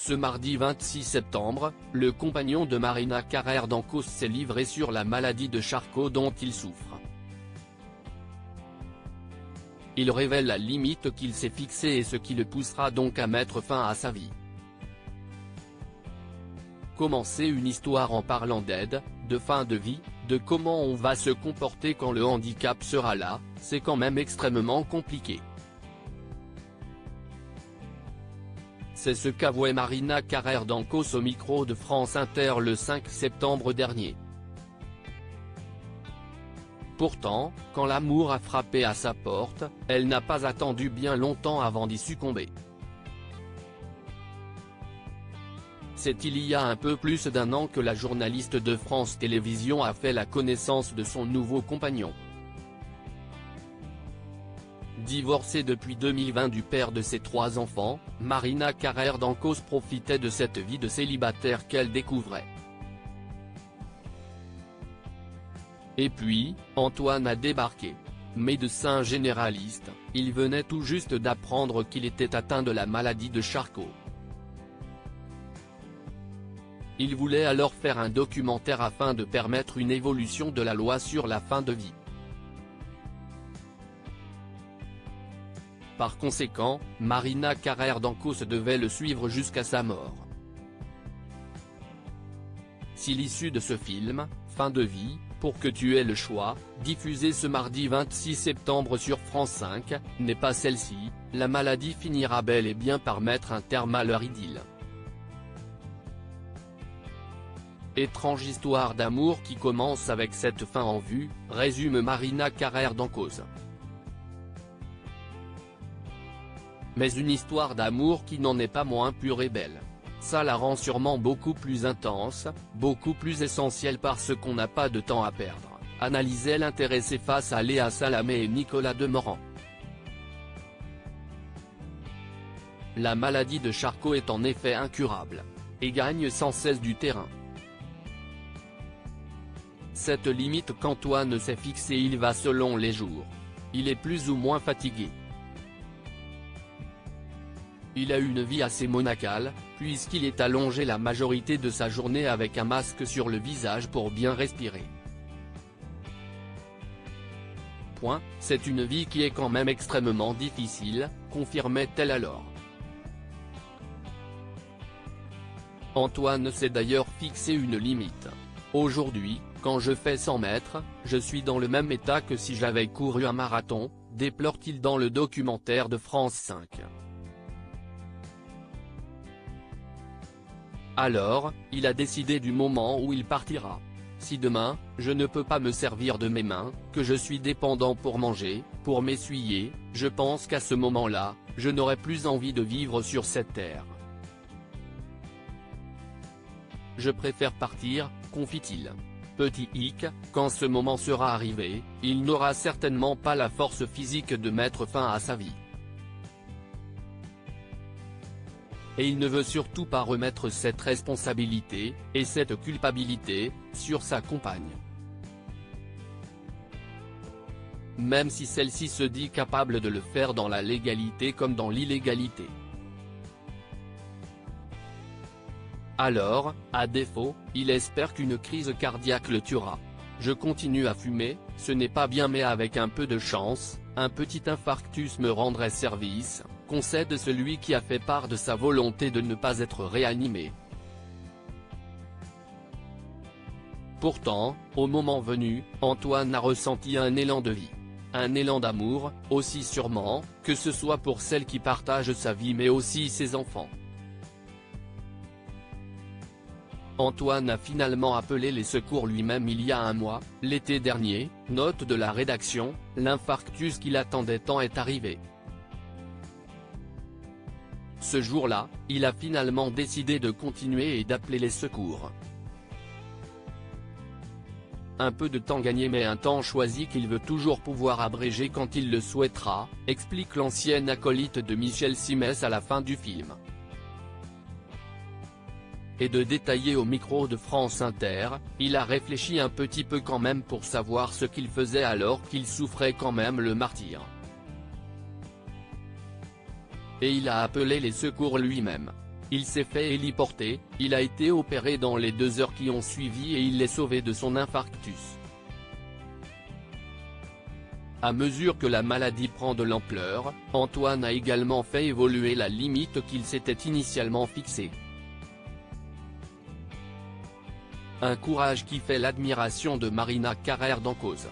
Ce mardi 26 septembre, le compagnon de Marina Carrère d'Ancos s'est livré sur la maladie de Charcot dont il souffre. Il révèle la limite qu'il s'est fixée et ce qui le poussera donc à mettre fin à sa vie. Commencer une histoire en parlant d'aide, de fin de vie, de comment on va se comporter quand le handicap sera là, c'est quand même extrêmement compliqué. C'est ce qu'avouait Marina Carrère d'Ancos au micro de France Inter le 5 septembre dernier. Pourtant, quand l'amour a frappé à sa porte, elle n'a pas attendu bien longtemps avant d'y succomber. C'est il y a un peu plus d'1 an que la journaliste de France Télévisions a fait la connaissance de son nouveau compagnon. Divorcée depuis 2020 du père de ses 3 enfants, Marina Carrère d'Ancos profitait de cette vie de célibataire qu'elle découvrait. Et puis, Antoine a débarqué. Médecin généraliste, il venait tout juste d'apprendre qu'il était atteint de la maladie de Charcot. Il voulait alors faire un documentaire afin de permettre une évolution de la loi sur la fin de vie. Par conséquent, Marina Carrère d'Ancos devait le suivre jusqu'à sa mort. Si l'issue de ce film, Fin de vie, pour que tu aies le choix, diffusé ce mardi 26 septembre sur France 5, n'est pas celle-ci, la maladie finira bel et bien par mettre un terme à leur idylle. Étrange histoire d'amour qui commence avec cette fin en vue, résume Marina Carrère d'Ancos. Mais une histoire d'amour qui n'en est pas moins pure et belle. Ça la rend sûrement beaucoup plus intense, beaucoup plus essentielle parce qu'on n'a pas de temps à perdre, analysait l'intéressé face à Léa Salamé et Nicolas Demorand. La maladie de Charcot est en effet incurable. Et gagne sans cesse du terrain. Cette limite qu'Antoine s'est fixée il va selon les jours. Il est plus ou moins fatigué. Il a une vie assez monacale, puisqu'il est allongé la majorité de sa journée avec un masque sur le visage pour bien respirer. C'est une vie qui est quand même extrêmement difficile, confirmait-elle alors. Antoine s'est d'ailleurs fixé une limite. Aujourd'hui, quand je fais 100 mètres, je suis dans le même état que si j'avais couru un marathon, déplore-t-il dans le documentaire de France 5. Alors, il a décidé du moment où il partira. Si demain, je ne peux pas me servir de mes mains, que je suis dépendant pour manger, pour m'essuyer, je pense qu'à ce moment-là, je n'aurai plus envie de vivre sur cette terre. Je préfère partir, confie-t-il. Petit hic, quand ce moment sera arrivé, il n'aura certainement pas la force physique de mettre fin à sa vie. Et il ne veut surtout pas remettre cette responsabilité, et cette culpabilité, sur sa compagne. Même si celle-ci se dit capable de le faire dans la légalité comme dans l'illégalité. Alors, à défaut, il espère qu'une crise cardiaque le tuera. Je continue à fumer, ce n'est pas bien mais avec un peu de chance, un petit infarctus me rendrait service, concède celui qui a fait part de sa volonté de ne pas être réanimé. Pourtant, au moment venu, Antoine a ressenti un élan de vie. Un élan d'amour, aussi sûrement, que ce soit pour celle qui partage sa vie mais aussi ses enfants. Antoine a finalement appelé les secours lui-même il y a 1 mois, l'été dernier, note de la rédaction, l'infarctus qu'il attendait tant est arrivé. Ce jour-là, il a finalement décidé de continuer et d'appeler les secours. Un peu de temps gagné mais un temps choisi qu'il veut toujours pouvoir abréger quand il le souhaitera, explique l'ancienne acolyte de Michel Simès à la fin du film. Et de détailler au micro de France Inter, il a réfléchi un petit peu quand même pour savoir ce qu'il faisait alors qu'il souffrait quand même le martyre. Et il a appelé les secours lui-même. Il s'est fait héliporter, il a été opéré dans les 2 heures qui ont suivi et il est sauvé de son infarctus. À mesure que la maladie prend de l'ampleur, Antoine a également fait évoluer la limite qu'il s'était initialement fixée. Un courage qui fait l'admiration de Marina Carrère d'Encausse.